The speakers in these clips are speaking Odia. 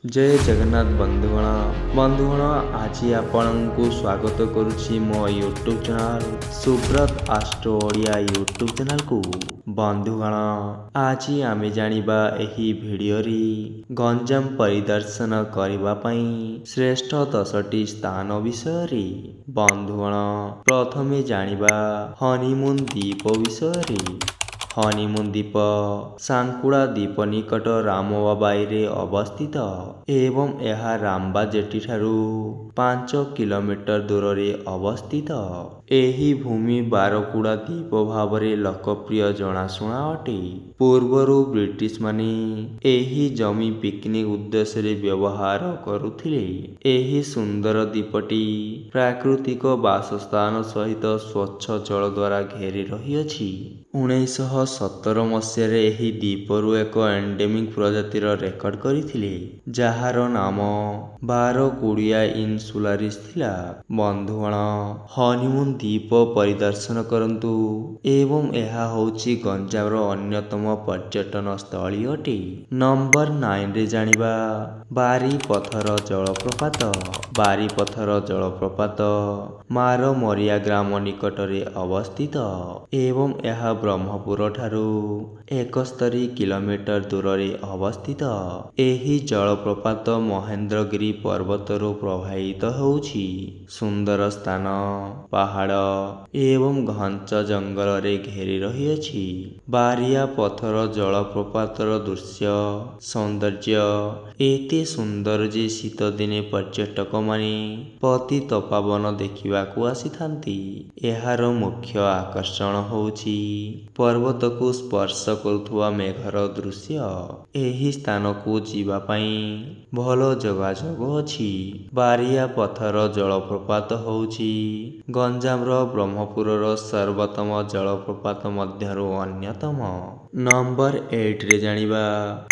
जय जगन्नाथ बंधुगण आज आपंक स्वागत करुच्ची मो YouTube channel Subrat astro Odia YouTube channel को। बंधुगण आज आमे जानिबा एही भिडियो री गंजाम परिदर्शन करबा पई श्रेष्ठ 10टी स्थान विषय रे। बंधुगण प्रथमे जानिबा हनीमून द्वीप विषय रे। हनीमून द्वीप सांकुड़ा द्वीप निकट रामबाई रे अवस्थित एवं यह रामबा जेटी ठारू 5 किलोमीटर दूर रे अवस्थित। एही भूमि बारकुड़ा द्वीप भाव रे लोकप्रिय जनाशुना अटे। पूर्वरु ब्रिटिश माने एही जमी पिकनिक उद्देश्य रे व्यवहार करुथिले। एही सुंदर द्वीपटी प्राकृतिक बासस्थान सहित स्वच्छ जल द्वारा घेरी रहिअछि। 1917 मसीहारे एही द्वीपरू एक एंडेमिक प्रजातिर रेकर्ड करथिले जाहार नाम बारकुड़िया इनसुलारिस थिला। बंधुगण हनीमून द्वीप परिदर्शन करंतु एवं यह होची गंजाम रो अन्यतम पर्यटन स्थली अटे। नंबर 9 रे जानिबा बारीपथर जलप्रपात। बारीपथर जलप्रपात मारमरिया ग्राम निकट रे अवस्थित एवं यह ब्रह्मपुर ठारू 71 किलोमीटर दूर रे अवस्थित। एही जलप्रपात महेंद्रगिरी पर्वतरू प्रवाहित होउछि। सुंदर स्थान पहाड़ एवं घंच जंगल रे घेरी रहिअछि। बारिया पथर जलप्रपातर दृश्य सौंदर्य एते सुंदर जे शीत दिने पर्यटक माने पतितपावन देखिबाकू आसीथांती। एहार मुख्य आकर्षण होउछि पर्वत को स्पर्श करुथुवा मेघर दृश्य। एही स्थान को जीवा पई भलो जोगाजोग अछि। बारिया पथर जलप्रपात होउछि गंजाम रो ब्रह्मपुर रो सर्वोत्तम जलप्रपात मध्यरु अन्यतम। नंबर 8 रे जानिबा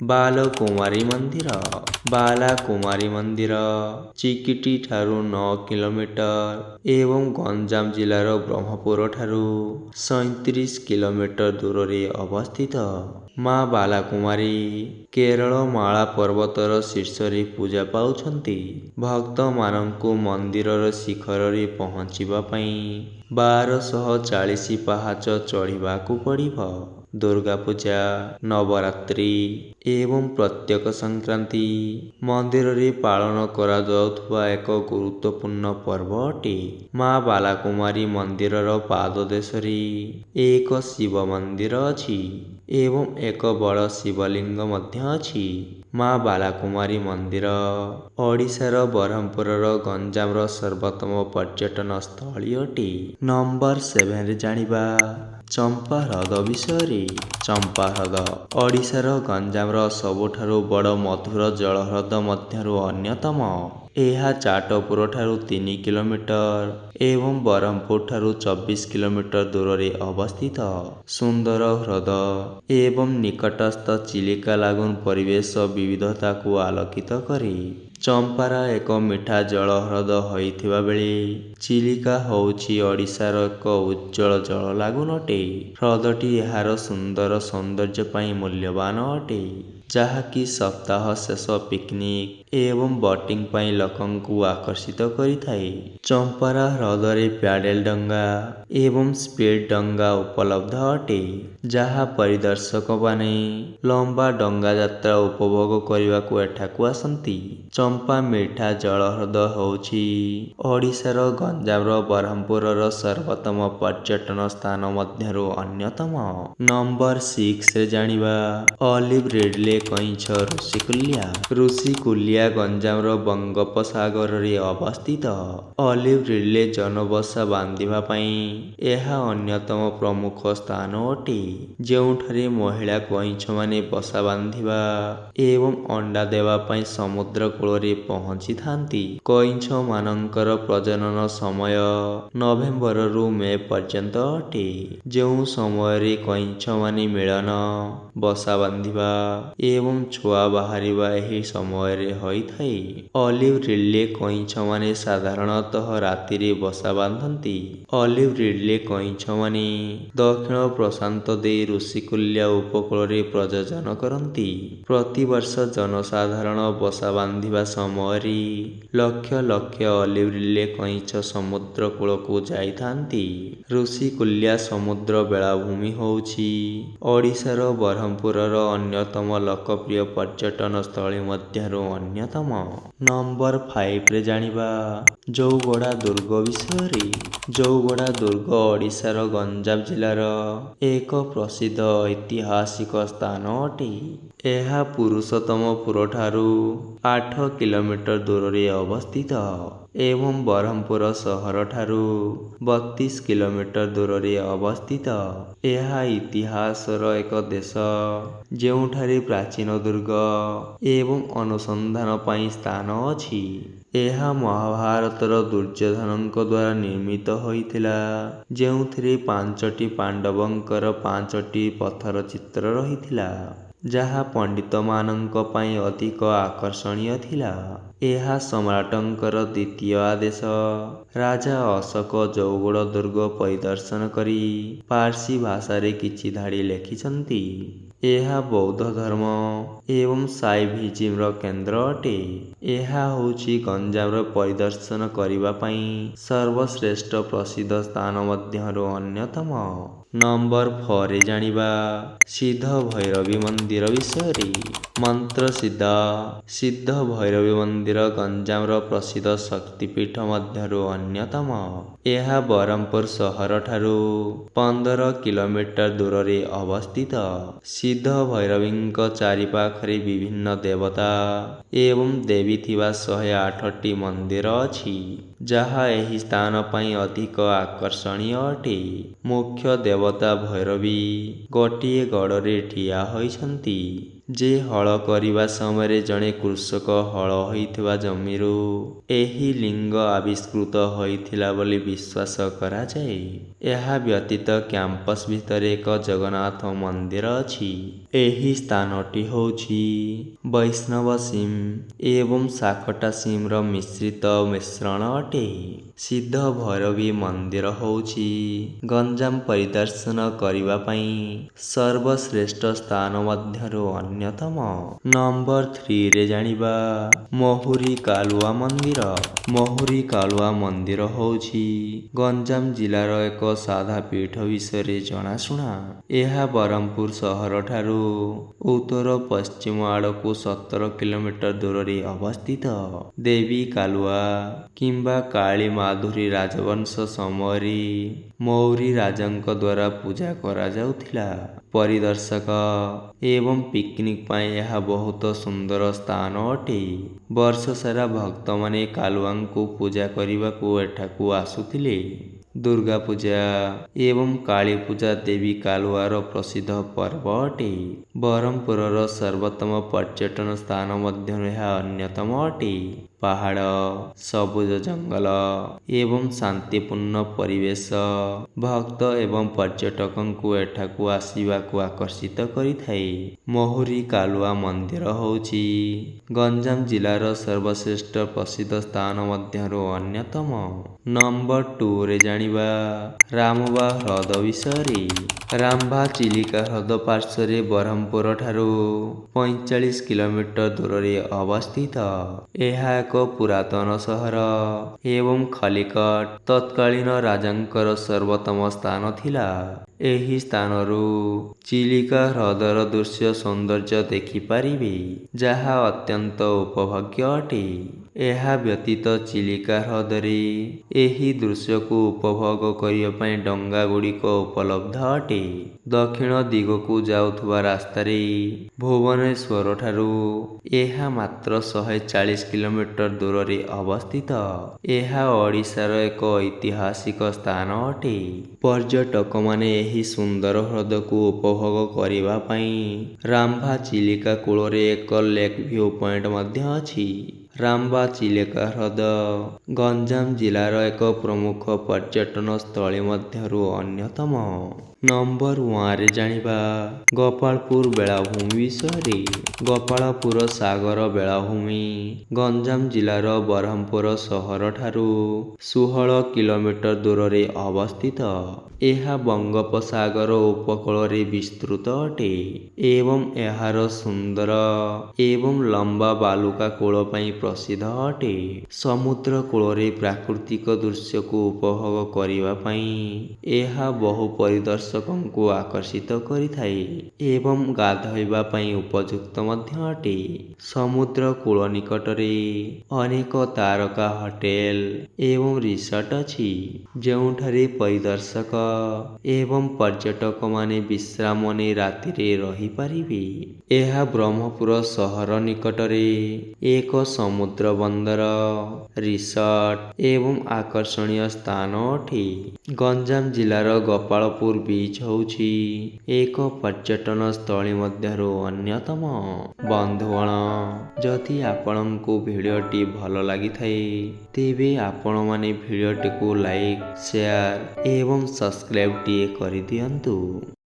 बालकुमारी मंदिर। बालाकुमारी मंदिर चिकिटी ठारू 9 किलोमीटर एवं गंजाम जिलार ब्रह्मपुर ठारू 37 किलोमीटर दूर रे अवस्थित। माँ बालाकुमारी केरल माला पर्वतर शीर्ष रे पूजा पाउछंती। भक्त मानंकु मंदिरर शिखर रे पहुंचिबा पई 1240 पाहाच चढ़िबाकू पड़िब। दुर्गा पूजा नवरात्रि एवं प्रत्येक संक्रांति मंदिर रे पालन करा जाउथुवा एक गुरुत्वपूर्ण पर्व अटे। माँ बालाकुमारी मंदिरर पाददेश रे एक शिव मंदिर अछि एवं एक बड़ शिवलिंग मध्य अछि। माँ बालाकुमारी मंदिर ओडिशार ब्रह्मपुरर गंजामर सर्वोत्तम पर्यटन स्थली अटे। नंबर 7 रे जानिबा चंपा ह्रद विषय रे। चंपा ह्रद ओडिशार गंजामर सबुठारु बड़ मधुर जल ह्रद मध्यरु अन्यतम। एहा चाटपुर ठारू 3 किलोमीटर एवं ब्रह्मपुर ठारू 24 किलोमीटर दूर रे अवस्थित। सुंदर ह्रद एवं निकटस्थ चिलिका लागून परिवेश विविधता को आलोकित करे। चंपारा एक मीठा जल ह्रद होइथिबा बेले चिलिका होउछि ओडिशार एक उज्जवल जल लागून अटे। ह्रदटी एहार सुंदर सौंदर्य पई मूल्यवान अटे जहाँकि सप्ताह शेष पिकनिक एवं बोटिंग पई लोकंकु आकर्षित करिथाए। चंपारा ह्रदरे प्याडेल डंगा एवं स्पीड डंगा उपलब्ध अटे जहाँ परिदर्शक माने लंबा डंगा यात्रा उपभोग करने एठाकू आसंती। चंपा मीठा जल ह्रद होउछि ओडिशार गंजामर ब्रह्मपुरर सर्वोत्तम पर्यटन स्थान मध्यरु अन्यतम। नंबर 6 रे जानिबा ऑलिव रिडले कइंछ ऋषिकुल्या। ऋषिकुल्या गंजामर बंगोपसागर रे अवस्थित। ऑलिव रिडले जनबसा बांधिबा पई एहा अन्यतम प्रमुख स्थान अटे जेउठारे महिला कइंछ माने बसा बांधिबा एवं अंडा देवा पई समुद्र कूल रे पहुंची थांती। कइंछ मानंकर प्रजनन समय नवेम्बर रु मे पर्यंत अटे जेउ समय रे कइंछ माने मिलन बसा बांधिबा ଏବଂ ଛୁଆ ବାହାରିବା ଏହି ସମୟରେ ହୋଇଥାଏ। ଅଲିଭ୍ ରିଡ୍ଲେ କଇଁଛମାନେ ସାଧାରଣତଃ ରାତିରେ ବସା ବାନ୍ଧନ୍ତି। ଅଲିଭ୍ ରିଡ୍ଲେ କଇଁଛମାନେ ଦକ୍ଷିଣ ପ୍ରଶାନ୍ତ ଦେଇ ଋଷିକୁଲ୍ୟା ଉପକୂଳରେ ପ୍ରଜନନ କରନ୍ତି। ପ୍ରତିବର୍ଷ ଜନସାଧାରଣ ବସା ବାନ୍ଧିବା ସମୟରେ ଲକ୍ଷ ଲକ୍ଷ ଅଲିଭ୍ ରିଡ୍ଲେ କଇଁଛ ସମୁଦ୍ର କୂଳକୁ ଯାଇଥାନ୍ତି। ଋଷିକୁଲ୍ୟା ସମୁଦ୍ର ବେଳାଭୂମି ହେଉଛି ଓଡ଼ିଶାର ବରହମପୁରର ଅନ୍ୟତମ ଲୋକପ୍ରିୟ ପର୍ଯ୍ୟଟନ ସ୍ଥଳୀ ମଧ୍ୟରୁ ଅନ୍ୟତମ। ନମ୍ବର 5ରେ ଜାଣିବା ଜଉଗଡ଼ା ଦୁର୍ଗ ବିଷୟରେ। ଜଉଗଡ଼ା ଦୁର୍ଗ ଓଡ଼ିଶାର ଗଞ୍ଜାମ ଜିଲ୍ଲାର ଏକ ପ୍ରସିଦ୍ଧ ଐତିହାସିକ ସ୍ଥାନ ଅଟେ। ଏହା ପୁରୁଷୋତ୍ତମପୁରଠାରୁ 8 କିଲୋମିଟର ଦୂରରେ ଅବସ୍ଥିତ ଏବଂ ବରହମପୁର ସହରଠାରୁ 32 କିଲୋମିଟର ଦୂରରେ ଅବସ୍ଥିତ। ଏହା ଇତିହାସର ଏକ ଦେଶ ଯେଉଁଠାରେ ପ୍ରାଚୀନ ଦୁର୍ଗ ଏବଂ ଅନୁସନ୍ଧାନ ପାଇଁ ସ୍ଥାନ ଅଛି। ଏହା ମହାଭାରତର ଦୁର୍ଯ୍ୟୋଧନଙ୍କ ଦ୍ୱାରା ନିର୍ମିତ ହୋଇଥିଲା ଯେଉଁଥିରେ 5ଟି ପାଣ୍ଡବଙ୍କର 5ଟି ପଥର ଚିତ୍ର ରହିଥିଲା ଯାହା ପଣ୍ଡିତମାନଙ୍କ ପାଇଁ ଅଧିକ ଆକର୍ଷଣୀୟ ଥିଲା। ଏହା ସମ୍ରାଟଙ୍କର ଦ୍ୱିତୀୟ ଆଦେଶ। ରାଜା ଅଶୋକ ଜଉଗଡ଼ ଦୁର୍ଗ ପରିଦର୍ଶନ କରି ପାର୍ସୀ ଭାଷାରେ କିଛି ଧାଡ଼ି ଲେଖିଛନ୍ତି। ଏହା ବୌଦ୍ଧ ଧର୍ମ ଏବଂ ସାଇଭିଜିମର କେନ୍ଦ୍ର ଅଟେ। ଏହା ହେଉଛି ଗଞ୍ଜାମର ପରିଦର୍ଶନ କରିବା ପାଇଁ ସର୍ବଶ୍ରେଷ୍ଠ ପ୍ରସିଦ୍ଧ ସ୍ଥାନ ମଧ୍ୟରୁ ଅନ୍ୟତମ। ନମ୍ବର 4ରେ ଜାଣିବା ସିଦ୍ଧ ଭୈରବୀ ମନ୍ଦିର ବିଷୟରେ। ମନ୍ତ୍ରସିଦ୍ଧ ସିଦ୍ଧ ଭୈରବୀ ମନ୍ଦିର ଗଞ୍ଜାମର ପ୍ରସିଦ୍ଧ ଶକ୍ତିପୀଠ ମଧ୍ୟରୁ ଅନ୍ୟତମ। ଏହା ବରହମପୁର ସହରଠାରୁ 15 କିଲୋମିଟର ଦୂରରେ ଅବସ୍ଥିତ। ସିଦ୍ଧ ଭୈରବୀଙ୍କ ଚାରିପାଖରେ ବିଭିନ୍ନ ଦେବତା ଏବଂ ଦେବୀ ଥିବା 108ଟି ମନ୍ଦିର ଅଛି ଯାହା ଏହି ସ୍ଥାନ ପାଇଁ ଅଧିକ ଆକର୍ଷଣୀୟ ଅଟେ। ମୁଖ୍ୟ ଦେବତା ଭୈରବୀ ଗୋଟିଏ ଗଡ଼ରେ ଠିଆ ହୋଇଛନ୍ତି ଯେ ହଳ କରିବା ସମୟରେ ଜଣେ କୃଷକ ହଳ ହୋଇଥିବା ଜମିରୁ ଏହି ଲିଙ୍ଗ ଆବିଷ୍କୃତ ହୋଇଥିଲା ବୋଲି ବିଶ୍ୱାସ କରାଯାଏ। ଏହା ବ୍ୟତୀତ କ୍ୟାମ୍ପସ ଭିତରେ ଏକ ଜଗନ୍ନାଥ ମନ୍ଦିର ଅଛି। ଏହି ସ୍ଥାନଟି ହେଉଛି ବୈଷ୍ଣବ ସିମ୍ ଏବଂ ସାକଟା ସିମ୍ର ମିଶ୍ରଣ ଅଟେ। ସିଦ୍ଧ ଭୈରବୀ ମନ୍ଦିର ହେଉଛି ଗଞ୍ଜାମ ପରିଦର୍ଶନ କରିବା ପାଇଁ ସର୍ବଶ୍ରେଷ୍ଠ ସ୍ଥାନ ମଧ୍ୟରୁ ଅନ୍ୟତମ। ନମ୍ବର 3ରେ ଜାଣିବା ମହୁରୀ କାଲୁଆ ମନ୍ଦିର। ମହୁରୀ କାଲୁଆ ମନ୍ଦିର ହେଉଛି ଗଞ୍ଜାମ ଜିଲ୍ଲାର ଏକ ସାଧା ପୀଠ ବିଷୟରେ ଜଣାଶୁଣା। ଏହା ବରହମପୁର ସହରଠାରୁ ଉତ୍ତର ପଶ୍ଚିମ ଆଡ଼କୁ 17 କିଲୋମିଟର ଦୂରରେ ଅବସ୍ଥିତ। ଦେବୀ କାଲୁଆ କିମ୍ବା କାଳୀ ମାଧୁରୀ ରାଜବଂଶ ସମୟରେ ମୌରୀ ରାଜାଙ୍କ ଦ୍ୱାରା ପୂଜା କରାଯାଉଥିଲା। ପରିଦର୍ଶକ ଏବଂ ପିକନିକ୍ ପାଇଁ ଏହା ବହୁତ ସୁନ୍ଦର ସ୍ଥାନ ଅଟେ। ବର୍ଷ ସାରା ଭକ୍ତମାନେ କାଲୁଆଙ୍କୁ ପୂଜା କରିବାକୁ ଏଠାକୁ ଆସୁଥିଲେ। ଦୁର୍ଗା ପୂଜା ଏବଂ କାଳୀ ପୂଜା ଦେବୀ କାଲୁଆର ପ୍ରସିଦ୍ଧ ପର୍ବ ଅଟେ। ବରହମପୁରର ସର୍ବୋତ୍ତମ ପର୍ଯ୍ୟଟନ ସ୍ଥାନ ମଧ୍ୟରୁ ଏହା ଅନ୍ୟତମ ଅଟେ। ପାହାଡ଼, ସବୁଜ ଜଙ୍ଗଲ ଏବଂ ଶାନ୍ତିପୂର୍ଣ୍ଣ ପରିବେଶ ଭକ୍ତ ଏବଂ ପର୍ଯ୍ୟଟକଙ୍କୁ ଏଠାକୁ ଆସିବାକୁ ଆକର୍ଷିତ କରିଥାଏ। ମହୁରୀ କାଲୁଆ ମନ୍ଦିର ହେଉଛି ଗଞ୍ଜାମ ଜିଲ୍ଲାର ସର୍ବଶ୍ରେଷ୍ଠ ପ୍ରସିଦ୍ଧ ସ୍ଥାନ ମଧ୍ୟରୁ ଅନ୍ୟତମ। ନମ୍ବର 2ରେ ଜାଣିବା ରାମବା ହ୍ରଦ ବିଷୟରେ। ରାମ୍ଭା ଚିଲିକା ହ୍ରଦ ପାର୍ଶ୍ୱରେ ବରହମପୁରଠାରୁ 45 କିଲୋମିଟର ଦୂରରେ ଅବସ୍ଥିତ। ଏହା ଏକ ପୁରାତନ ସହର ଏବଂ ଖଲିକଟ ତତ୍କାଳୀନ ରାଜାଙ୍କର ସର୍ବୋତ୍ତମ ସ୍ଥାନ ଥିଲା। ଏହି ସ୍ଥାନରୁ ଚିଲିକା ହ୍ରଦର ଦୃଶ୍ୟ ସୌନ୍ଦର୍ଯ୍ୟ ଦେଖିପାରିବେ ଯାହା ଅତ୍ୟନ୍ତ ଉପଭୋଗ୍ୟ ଅଟେ। ଏହା ବ୍ୟତୀତ ଚିଲିକା ହ୍ରଦରେ ଏହି ଦୃଶ୍ୟକୁ ଉପଭୋଗ କରିବା ପାଇଁ ଡଙ୍ଗାଗୁଡ଼ିକ ଉପଲବ୍ଧ ଅଟେ। ଦକ୍ଷିଣ ଦିଗକୁ ଯାଉଥିବା ରାସ୍ତାରେ ଭୁବନେଶ୍ୱରଠାରୁ ଏହା ମାତ୍ର 140 କିଲୋମିଟର ଦୂରରେ ଅବସ୍ଥିତ। ଏହା ଓଡ଼ିଶାର ଏକ ଐତିହାସିକ ସ୍ଥାନ ଅଟେ। ପର୍ଯ୍ୟଟକମାନେ ଏହି ସୁନ୍ଦର ହ୍ରଦକୁ ଉପଭୋଗ କରିବା ପାଇଁ ରାମ୍ଭା ଚିଲିକା କୂଳରେ ଏକ ଲେକ୍ ଭ୍ୟୁ ପଏଣ୍ଟ ମଧ୍ୟ ଅଛି। ରାମ୍ବା ଚିଲିକା ହ୍ରଦ ଗଞ୍ଜାମ ଜିଲ୍ଲାର ଏକ ପ୍ରମୁଖ ପର୍ଯ୍ୟଟନ ସ୍ଥଳୀ ମଧ୍ୟରୁ ଅନ୍ୟତମ। ନମ୍ବର 1ରେ ଜାଣିବା ଗୋପାଳପୁର ବେଳାଭୂମି ବିଷୟରେ। ଗୋପାଳପୁର ସାଗର ବେଳାଭୂମି ଗଞ୍ଜାମ ଜିଲ୍ଲାର ବ୍ରହ୍ମପୁର ସହରଠାରୁ 16 କିଲୋମିଟର ଦୂରରେ ଅବସ୍ଥିତ। ଏହା ବଙ୍ଗୋପସାଗର ଉପକୂଳରେ ବିସ୍ତୃତ ଅଟେ ଏବଂ ଏହାର ସୁନ୍ଦର ଏବଂ ଲମ୍ବା ବାଲୁକା କୂଳ ପାଇଁ ପ୍ରସିଦ୍ଧ ଅଟେ। ସମୁଦ୍ର କୂଳରେ ପ୍ରାକୃତିକ ଦୃଶ୍ୟକୁ ଉପଭୋଗ କରିବା ପାଇଁ ଏହା ବହୁ ପରିଦର୍ଶକଙ୍କୁ ଆକର୍ଷିତ କରିଥାଏ ଏବଂ ଗାଧୋଇବା ପାଇଁ ଉପଯୁକ୍ତ ମଧ୍ୟ ଅଟେ। ସମୁଦ୍ର କୂଳ ନିକଟରେ ଅନେକ ତାରକା ହୋଟେଲ ଏବଂ ରିସୋର୍ଟ ଅଛି ଯେଉଁଠାରେ ପରିଦର୍ଶକ ଏବଂ ପର୍ଯ୍ୟଟକମାନେ ବିଶ୍ରାମ ନେଇ ରାତିରେ ରହିପାରିବେ। ଏହା ବ୍ରହ୍ମପୁର ସହର ନିକଟରେ ଏକ ସମୁଦ୍ର ବନ୍ଦର, ରିସୋର୍ଟ ଏବଂ ଆକର୍ଷଣୀୟ ସ୍ଥାନ ଅଟେ। ଗଞ୍ଜାମ ଜିଲ୍ଲାର ଗୋପାଳପୁର ବିଚ୍ ହେଉଛି ଏକ ପର୍ଯ୍ୟଟନ ସ୍ଥଳୀ ମଧ୍ୟରୁ ଅନ୍ୟତମ। ବନ୍ଧୁଗଣ, ଯଦି ଆପଣଙ୍କୁ ଭିଡ଼ିଓଟି ଭଲ ଲାଗିଥାଏ ତେବେ ଆପଣମାନେ ଭିଡ଼ିଓଟିକୁ ଲାଇକ୍, ସେୟାର ଏବଂ ସବସ୍କ୍ରାଇବଟିଏ କରିଦିଅନ୍ତୁ।